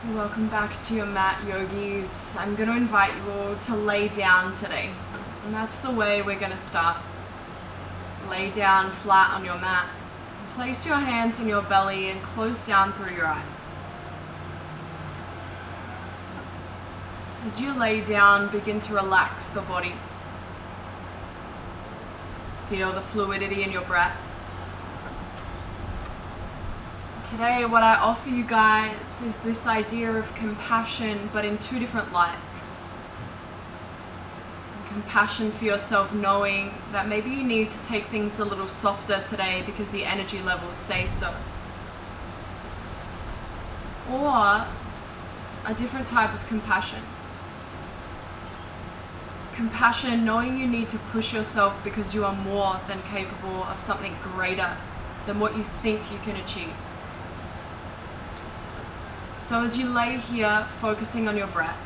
Welcome back to your mat, yogis. I'm going to invite you all to lay down today. And that's the way we're going to start. Lay down flat on your mat. Place your hands on your belly and close down through your eyes. As you lay down, begin to relax the body. Feel the fluidity in your breath. Today, what I offer you guys is this idea of compassion, but in two different lights. Compassion for yourself, knowing that maybe you need to take things a little softer today because the energy levels say so. Or a different type of compassion. Compassion, knowing you need to push yourself because you are more than capable of something greater than what you think you can achieve. So as you lay here, focusing on your breath,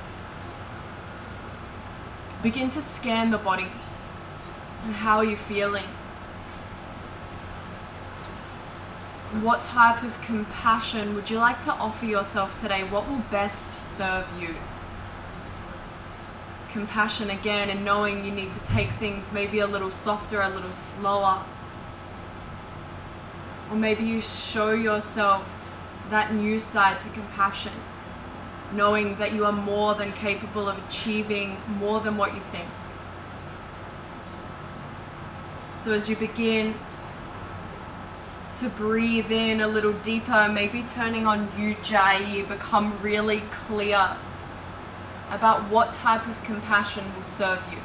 begin to scan the body. And how are you feeling? What type of compassion would you like to offer yourself today? What will best serve you? Compassion again, and knowing you need to take things maybe a little softer, a little slower. Or maybe you show yourself that new side to compassion, knowing that you are more than capable of achieving more than what you think. So as you begin to breathe in a little deeper, maybe turning on Ujjayi, become really clear about what type of compassion will serve you.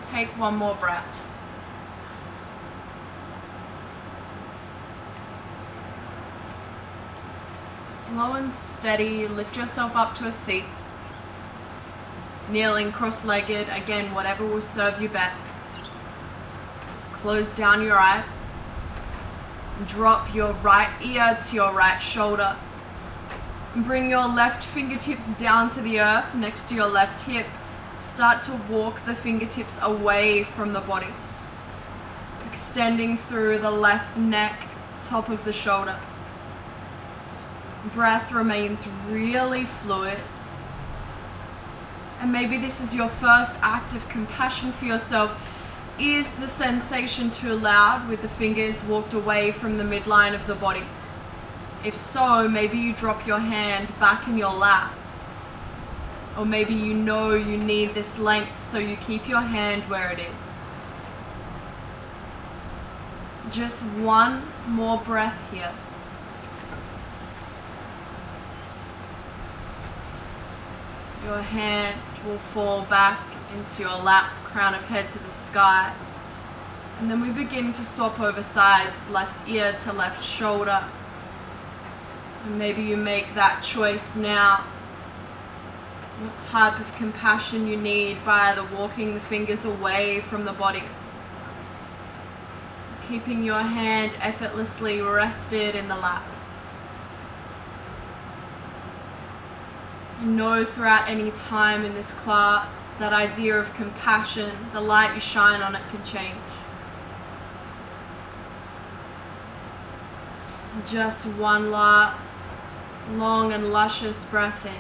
Take one more breath. Slow and steady, lift yourself up to a seat. Kneeling, cross-legged, again, whatever will serve you best. Close down your eyes. Drop your right ear to your right shoulder. Bring your left fingertips down to the earth next to your left hip. Start to walk the fingertips away from the body, extending through the left neck, top of the shoulder. Breath remains really fluid. And maybe this is your first act of compassion for yourself. Is the sensation too loud with the fingers walked away from the midline of the body? If so, maybe you drop your hand back in your lap. Or maybe you know you need this length, so you keep your hand where it is. Just one more breath here. Your hand will fall back into your lap, crown of head to the sky. And then we begin to swap over sides, left ear to left shoulder. And maybe you make that choice now. What type of compassion you need by either walking the fingers away from the body, keeping your hand effortlessly rested in the lap. You know, throughout any time in this class, that idea of compassion, the light you shine on it can change. Just one last long and luscious breath in.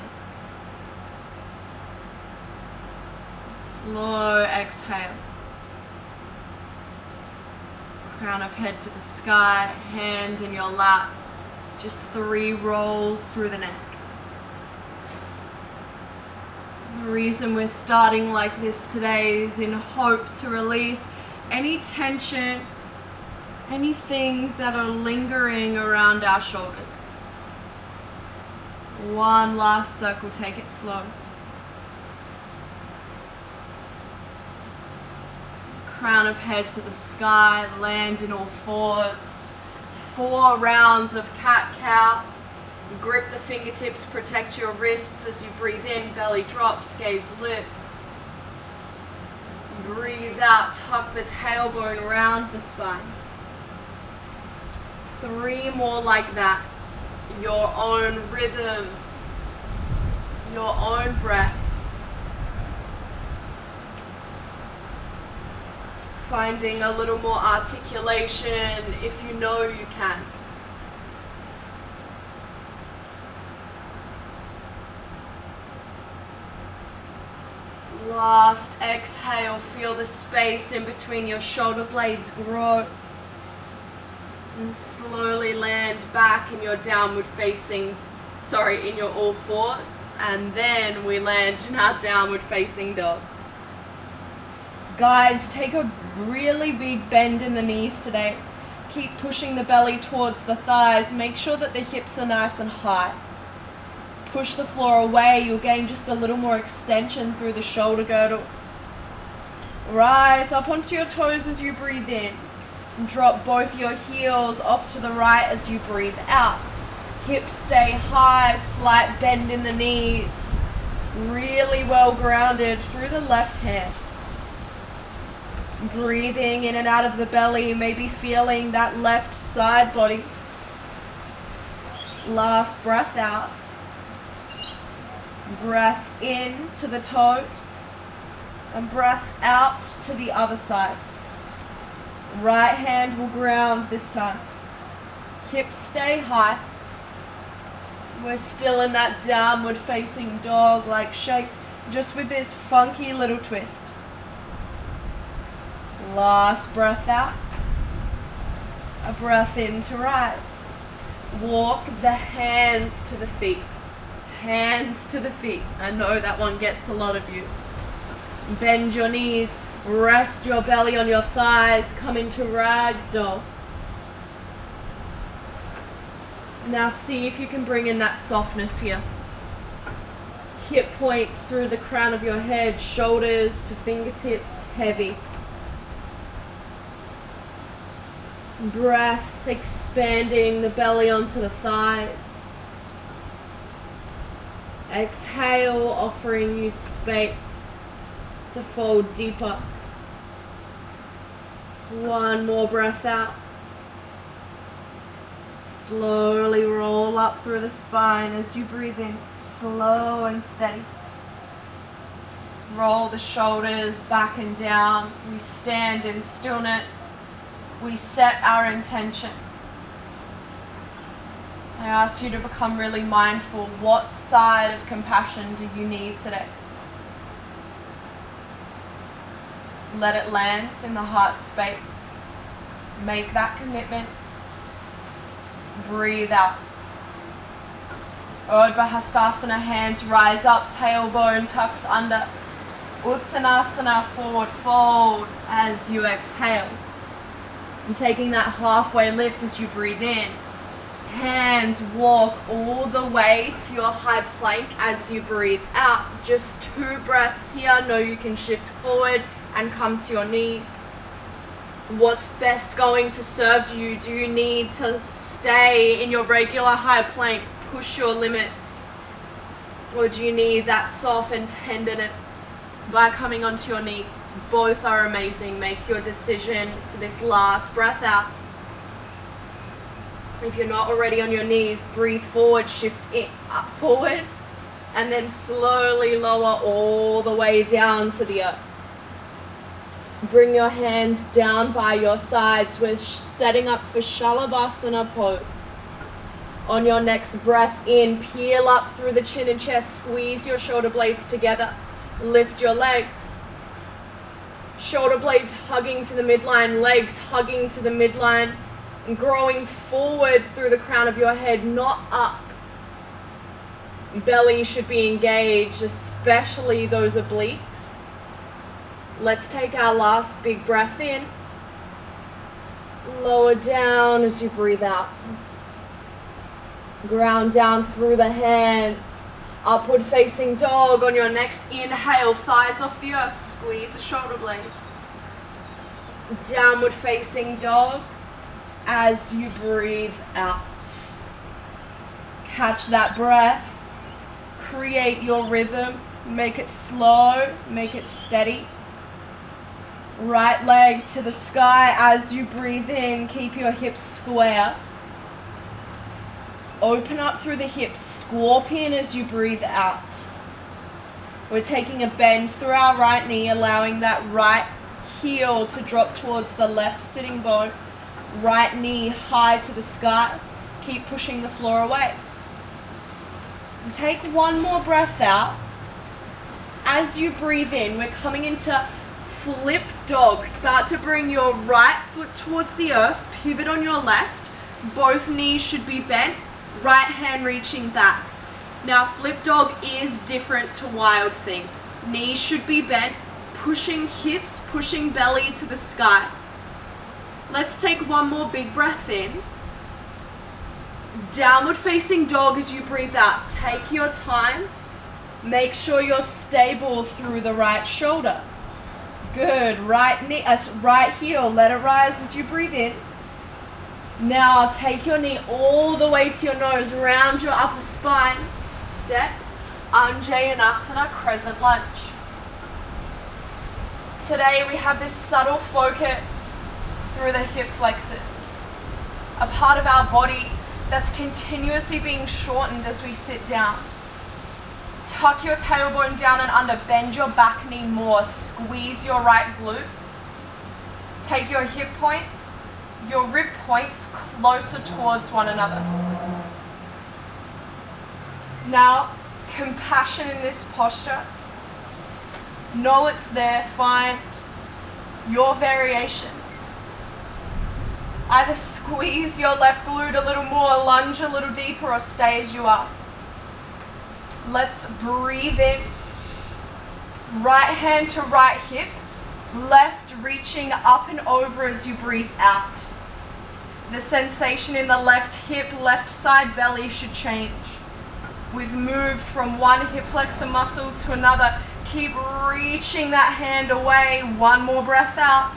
Slow exhale. Crown of head to the sky, hand in your lap. Just 3 rolls through the neck. The reason we're starting like this today is in hope to release any tension, any things that are lingering around our shoulders. One last circle, take it slow. Crown of head to the sky, land in all fours. 4 rounds of cat-cow. Grip the fingertips, protect your wrists as you breathe in, belly drops, gaze lifts. Breathe out, tuck the tailbone around the spine. 3 more like that. Your own rhythm, your own breath. Finding a little more articulation if you know you can. Last exhale, feel the space in between your shoulder blades grow. And slowly land back in your in your all fours. And then we land in our downward facing dog. Guys, take a really big bend in the knees today. Keep pushing the belly towards the thighs. Make sure that the hips are nice and high. Push the floor away. You'll gain just a little more extension through the shoulder girdles. Rise up onto your toes as you breathe in. Drop both your heels off to the right as you breathe out. Hips stay high, slight bend in the knees. Really well grounded through the left hand. Breathing in and out of the belly, maybe feeling that left side body. Last breath out. Breath in to the toes. And breath out to the other side. Right hand will ground this time. Hips stay high. We're still in that downward facing dog-like shape, just with this funky little twist. Last breath out. A breath in to rise. Walk the hands to the feet. Hands to the feet. I know that one gets a lot of you. Bend your knees. Rest your belly on your thighs. Come into ragdoll. Now see if you can bring in that softness here. Hip points through the crown of your head. Shoulders to fingertips. Heavy. Breath expanding the belly onto the thighs. Exhale, offering you space to fold deeper. One more breath out. Slowly roll up through the spine as you breathe in, slow and steady. Roll the shoulders back and down. We stand in stillness. We set our intention. I ask you to become really mindful. What side of compassion do you need today? Let it land in the heart space. Make that commitment. Breathe out. Urdhva Hastasana, hands rise up, tailbone tucks under. Uttanasana, forward fold as you exhale. And taking that halfway lift as you breathe in. Hands walk all the way to your high plank as you breathe out. Just 2 breaths here. Know you can shift forward and come to your knees. What's best going to serve you? Do you need to stay in your regular high plank, push your limits? Or do you need that softened tenderness by coming onto your knees? Both are amazing. Make your decision for this last breath out. If you're not already on your knees, breathe forward, shift it up forward, and then slowly lower all the way down to the earth. Bring your hands down by your sides. We're setting up for Shalabhasana pose. On your next breath in, peel up through the chin and chest, squeeze your shoulder blades together, lift your legs. Shoulder blades hugging to the midline, legs hugging to the midline, and growing forward through the crown of your head, not up. Belly should be engaged, especially those obliques. Let's take our last big breath in. Lower down as you breathe out. Ground down through the hands. Upward facing dog. On your next inhale, thighs off the earth, squeeze the shoulder blades. Downward facing dog as you breathe out. Catch that breath. Create your rhythm. Make it slow, make it steady. Right leg to the sky as you breathe in. Keep your hips square. Open up through the hips. Scorpion as you breathe out. We're taking a bend through our right knee, allowing that right heel to drop towards the left sitting bone. Right knee high to the sky. Keep pushing the floor away. And take one more breath out. As you breathe in, we're coming into flip dog. Start to bring your right foot towards the earth, pivot on your left. Both knees should be bent, right hand reaching back. Now flip dog is different to wild thing. Knees should be bent, pushing hips, pushing belly to the sky. Let's take one more big breath in. Downward facing dog as you breathe out. Take your time. Make sure you're stable through the right shoulder. Good. Right knee, right heel, let it rise as you breathe in. Now take your knee all the way to your nose, round your upper spine. Step, Anjayanasana, crescent lunge. Today we have this subtle focus through the hip flexors, a part of our body that's continuously being shortened as we sit down. Tuck your tailbone down and under, bend your back knee more, squeeze your right glute. Take your hip points, your rib points closer towards one another. Now, compassion in this posture. Know it's there, find your variation. Either squeeze your left glute a little more, lunge a little deeper, or stay as you are. Let's breathe in. Right hand to right hip, left reaching up and over as you breathe out. The sensation in the left hip, left side belly should change. We've moved from one hip flexor muscle to another. Keep reaching that hand away. One more breath out.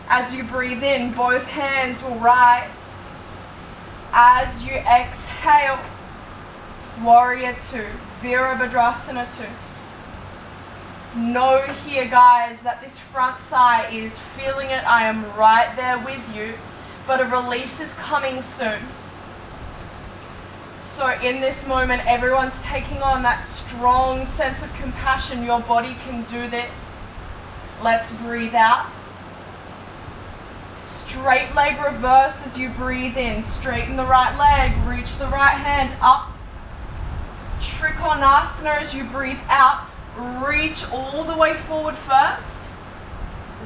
As you breathe in, both hands will rise. As you exhale, Warrior 2, Virabhadrasana 2. Know here, guys, that this front thigh is feeling it. I am right there with you, but a release is coming soon. So in this moment, everyone's taking on that strong sense of compassion. Your body can do this. Let's breathe out. Straight leg reverse as you breathe in. Straighten the right leg, reach the right hand up. Trikonasana as you breathe out. Reach all the way forward first.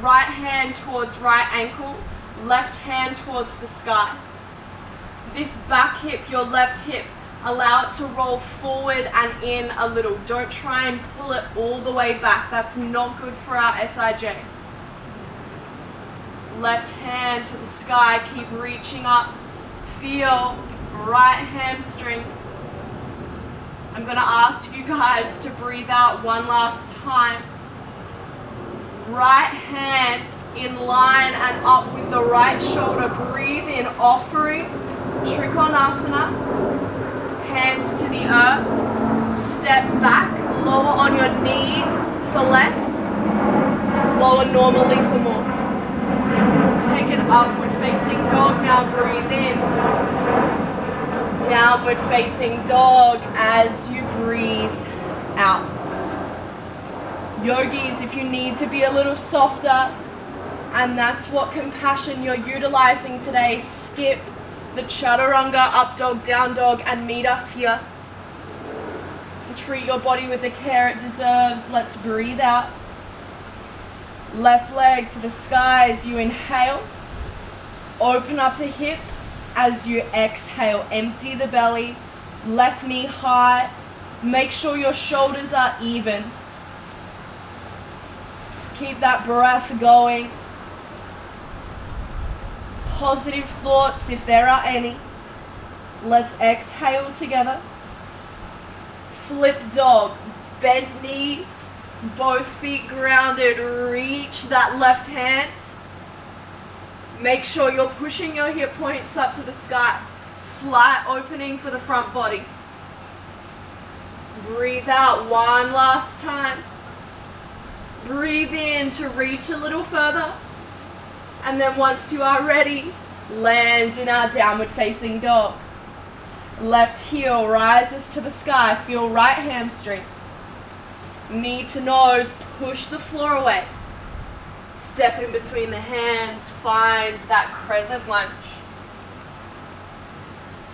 Right hand towards right ankle, left hand towards the sky. This back hip, your left hip, allow it to roll forward and in a little. Don't try and pull it all the way back. That's not good for our SIJ. Left hand to the sky, keep reaching up. Feel right hamstrings. I'm going to ask you guys to breathe out one last time. Right hand in line and up with the right shoulder. Breathe in, offering Trikonasana. Hands to the earth. Step back, lower on your knees for less. Lower normally for more. Take an upward facing dog. Now breathe in. Downward facing dog as you breathe out. Yogis, if you need to be a little softer, and that's what compassion you're utilizing today, skip the chaturanga, up dog, down dog, and meet us here. And treat your body with the care it deserves. Let's breathe out. Left leg to the sky as you inhale. Open up the hip as you exhale. Empty the belly. Left knee high. Make sure your shoulders are even. Keep that breath going. Positive thoughts if there are any. Let's exhale together. Flip dog. Bent knees. Both feet grounded. Reach that left hand. Make sure you're pushing your hip points up to the sky. Slight opening for the front body. Breathe out one last time. Breathe in to reach a little further. And then once you are ready, land in our downward facing dog. Left heel rises to the sky. Feel right hamstrings. Knee to nose, push the floor away. Step in between the hands, find that crescent lunge.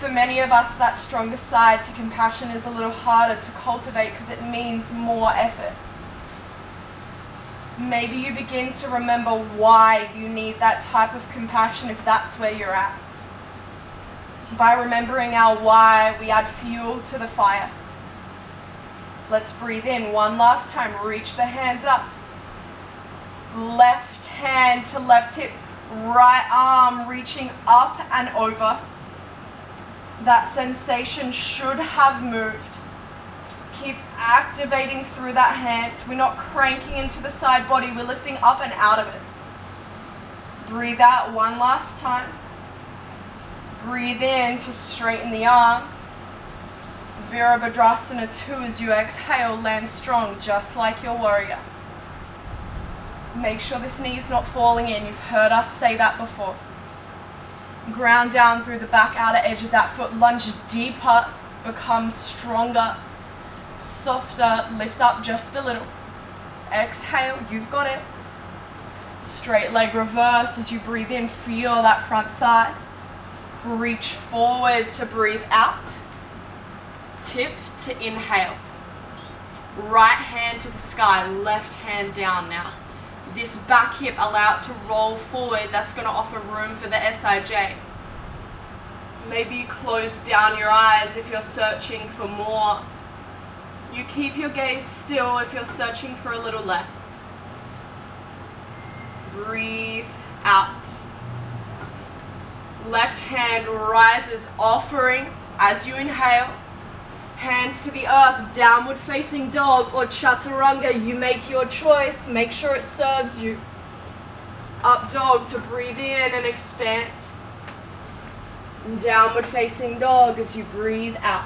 For many of us, that stronger side to compassion is a little harder to cultivate because it means more effort. Maybe you begin to remember why you need that type of compassion if that's where you're at. By remembering our why, we add fuel to the fire. Let's breathe in one last time. Reach the hands up. Left hand to left hip. Right arm reaching up and over. That sensation should have moved. Keep activating through that hand. We're not cranking into the side body. We're lifting up and out of it. Breathe out one last time. Breathe in to straighten the arms. Virabhadrasana 2 as you exhale, land strong just like your warrior. Make sure this knee is not falling in. You've heard us say that before. Ground down through the back outer edge of that foot. Lunge deeper, become stronger, softer, lift up just a little. Exhale, you've got it. Straight leg reverse as you breathe in, feel that front thigh. Reach forward to breathe out. Tip to inhale. Right hand to the sky, left hand down now. This back hip, allow it to roll forward. That's going to offer room for the SIJ. Maybe you close down your eyes if you're searching for more. You keep your gaze still if you're searching for a little less. Breathe out. Left hand rises, offering as you inhale. Hands to the earth, downward facing dog or chaturanga. You make your choice. Make sure it serves you. Up dog to breathe in and expand. Downward facing dog as you breathe out.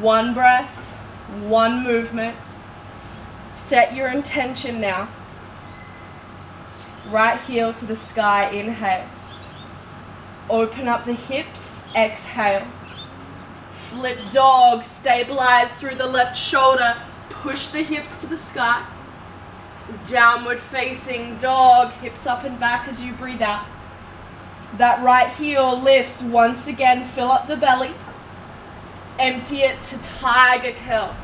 One breath, one movement. Set your intention now. Right heel to the sky, inhale. Open up the hips, exhale. Flip dog, stabilize through the left shoulder. Push the hips to the sky. Downward facing dog, hips up and back as you breathe out. That right heel lifts once again, fill up the belly. Empty it to tiger curl.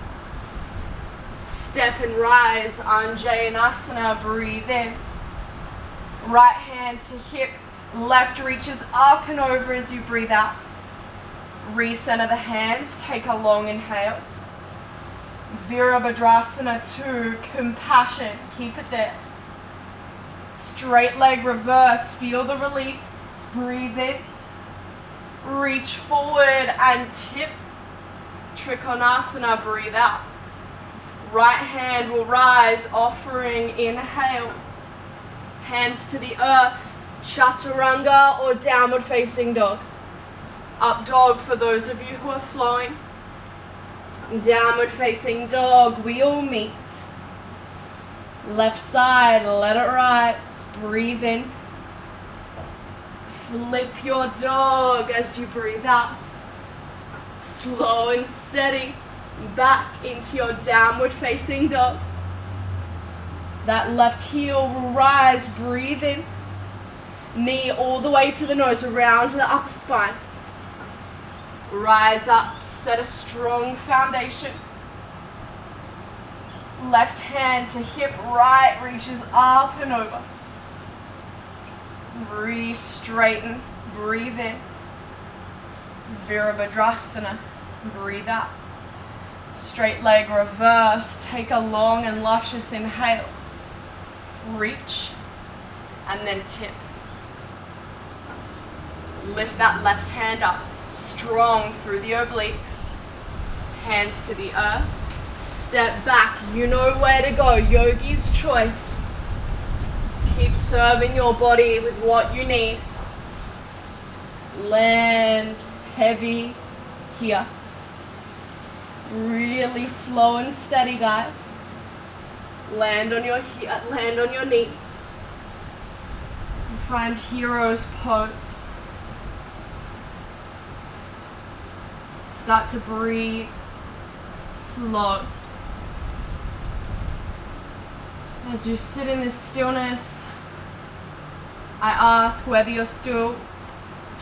Step and rise, Anjayanasana, breathe in. Right hand to hip, left reaches up and over as you breathe out. Recenter the hands, take a long inhale. Virabhadrasana 2, compassion, keep it there. Straight leg reverse, feel the release, breathe in. Reach forward and tip. Trikonasana, breathe out. Right hand will rise, offering, inhale. Hands to the earth, chaturanga or downward facing dog. Up dog for those of you who are flowing. Downward facing dog, we all meet. Left side, let it rise, breathe in. Flip your dog as you breathe out. Slow and steady, back into your downward facing dog. That left heel will rise, breathe in. Knee all the way to the nose, around to the upper spine. Rise up, set a strong foundation. Left hand to hip, right reaches up and over. Re-straighten, breathe in. Virabhadrasana, breathe out. Straight leg reverse, take a long and luscious inhale. Reach, and then tip. Lift that left hand up, strong through the obliques. Hands to the earth. Step back, you know where to go, yogi's choice. Keep serving your body with what you need. Land heavy here. Really slow and steady, guys. Land on your knees. Find hero's pose. Start to breathe slow. As you sit in this stillness, I ask whether you're still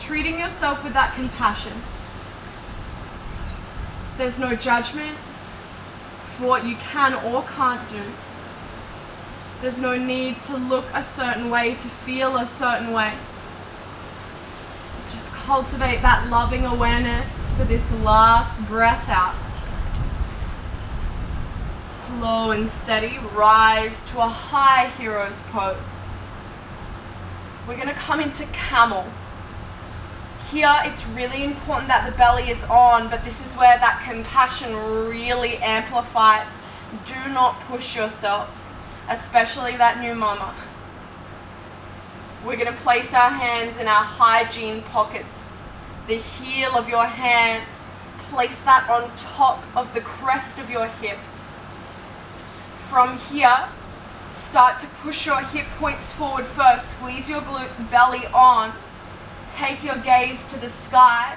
Treating yourself with that compassion. There's no judgment for what you can or can't do. There's no need to look a certain way, to feel a certain way. Just cultivate that loving awareness for this last breath out. Slow and steady, rise to a high hero's pose. We're going to come into camel. Here, it's really important that the belly is on, but this is where that compassion really amplifies. Do not push yourself, especially that new mama. We're going to place our hands in our hygiene pockets. The heel of your hand, place that on top of the crest of your hip. From here, start to push your hip points forward first. Squeeze your glutes, belly on. Take your gaze to the sky.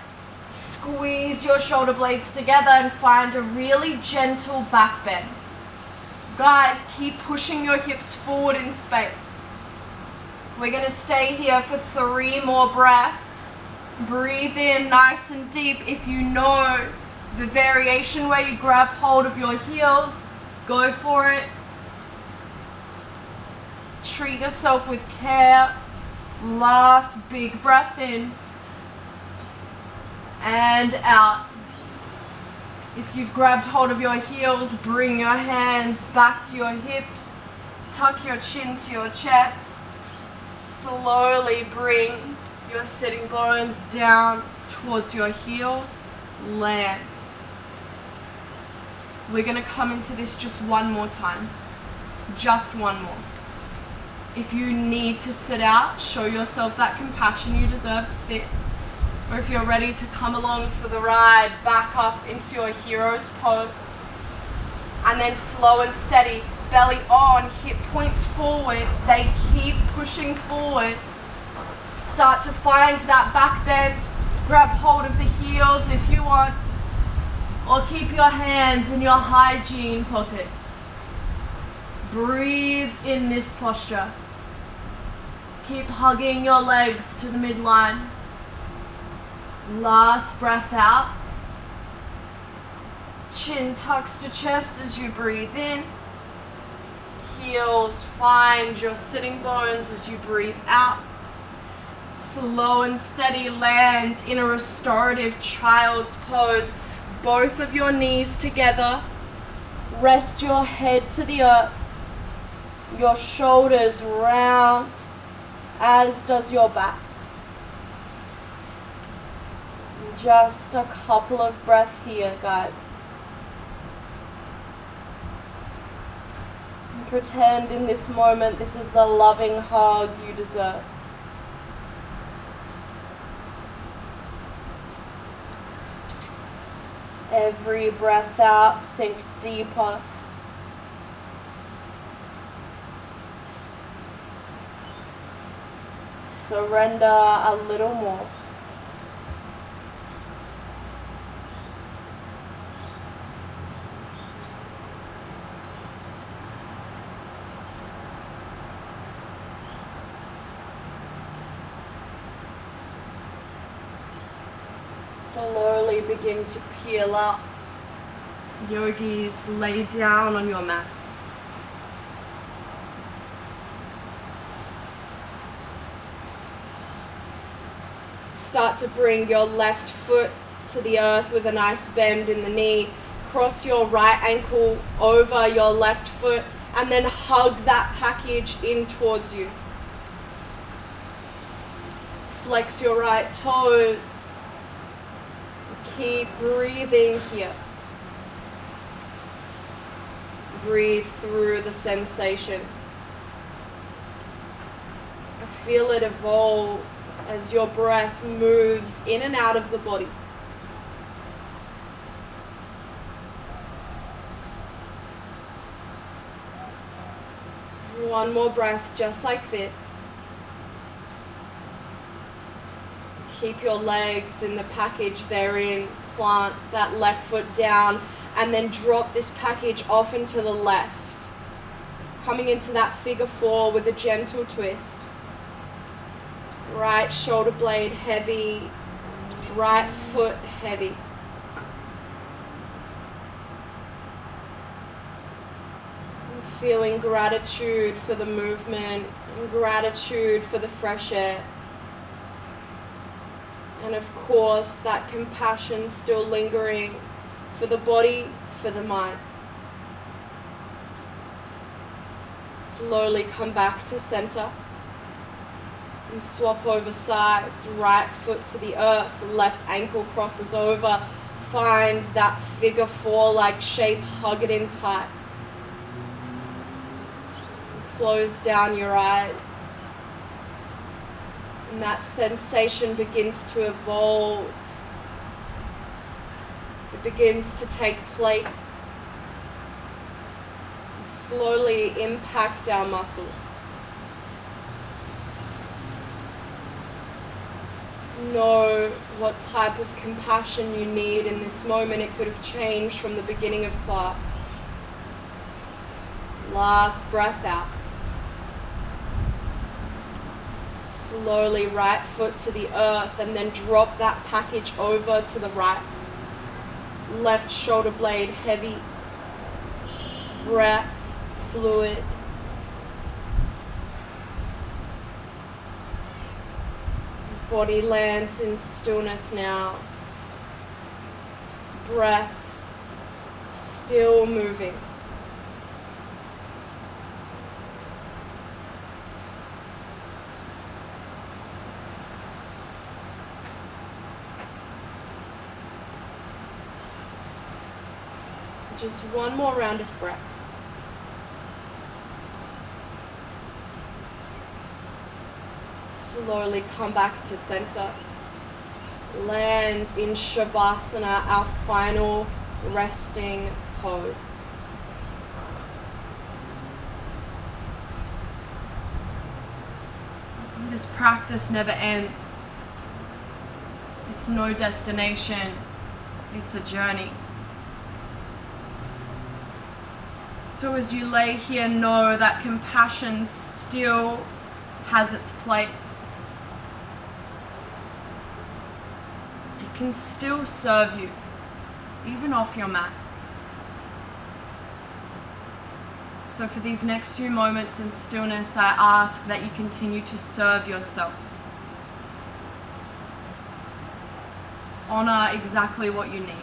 Squeeze your shoulder blades together and find a really gentle back bend. Guys, keep pushing your hips forward in space. We're going to stay here for 3 more breaths. Breathe in nice and deep. If you know the variation where you grab hold of your heels, go for it. Treat yourself with care. Last big breath in and out. If you've grabbed hold of your heels, bring your hands back to your hips. Tuck your chin to your chest. Slowly bring your sitting bones down towards your heels. Land. We're going to come into this just one more time. Just one more. If you need to sit out, show yourself that compassion you deserve, sit. Or if you're ready to come along for the ride, back up into your hero's pose. And then slow and steady, belly on, hip points forward. They keep pushing forward. Start to find that back bend. Grab hold of the heels if you want. Or keep your hands in your hygiene pockets. Breathe in this posture. Keep hugging your legs to the midline. Last breath out. Chin tucks to chest as you breathe in. Heels find your sitting bones as you breathe out. Slow and steady land in a restorative child's pose. Both of your knees together. Rest your head to the earth. Your shoulders round, as does your back. Just a couple of breaths here, guys. And pretend in this moment this is the loving hug you deserve. Every breath out, sink deeper. Surrender a little more. Slowly begin to peel up. Yogis, lay down on your mats. Start to bring your left foot to the earth with a nice bend in the knee. Cross your right ankle over your left foot and then hug that package in towards you. Flex your right toes. Keep breathing here. Breathe through the sensation. Feel it evolve as your breath moves in and out of the body. One more breath just like this. Keep your legs in the package they're in. Plant that left foot down and then drop this package off and to the left. Coming into that figure 4 with a gentle twist. Right shoulder blade heavy, right foot heavy. Feeling gratitude for the movement, and gratitude for the fresh air. And of course, that compassion still lingering for the body, for the mind. Slowly come back to center and swap over sides. Right foot to the earth, left ankle crosses over. Find that figure four like shape, hug it in tight. Close down your eyes. And that sensation begins to evolve. It begins to take place. And slowly impact our muscles. Know what type of compassion you need in this moment. It could have changed from the beginning of class. Last breath out. Slowly right foot to the earth and then drop that package over to the right. Left shoulder blade heavy. Breath, fluid. Body lands in stillness now. Breath still moving. Just one more round of breath. Slowly come back to center. Land in Shavasana, our final resting pose. This practice never ends. It's no destination. It's a journey. So as you lay here, know that compassion still has its place. It can still serve you, even off your mat. So for these next few moments in stillness, I ask that you continue to serve yourself. Honor exactly what you need.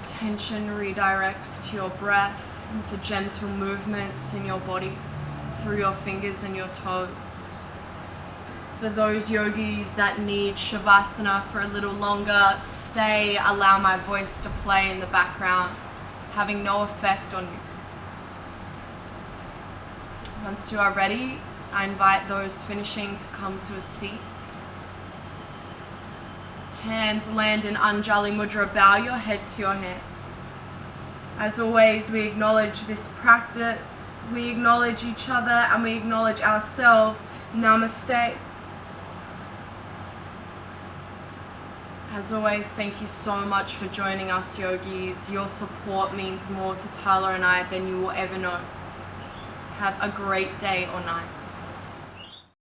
Attention redirects to your breath and to gentle movements in your body through your fingers and your toes. For those yogis that need Shavasana for a little longer, stay, allow my voice to play in the background, having no effect on you. Once you are ready, I invite those finishing to come to a seat. Hands land in Anjali Mudra, bow your head to your hands. As always, we acknowledge this practice, we acknowledge each other, and we acknowledge ourselves. Namaste. As always, thank you so much for joining us, yogis. Your support means more to Tyler and I than you will ever know. Have a great day or night.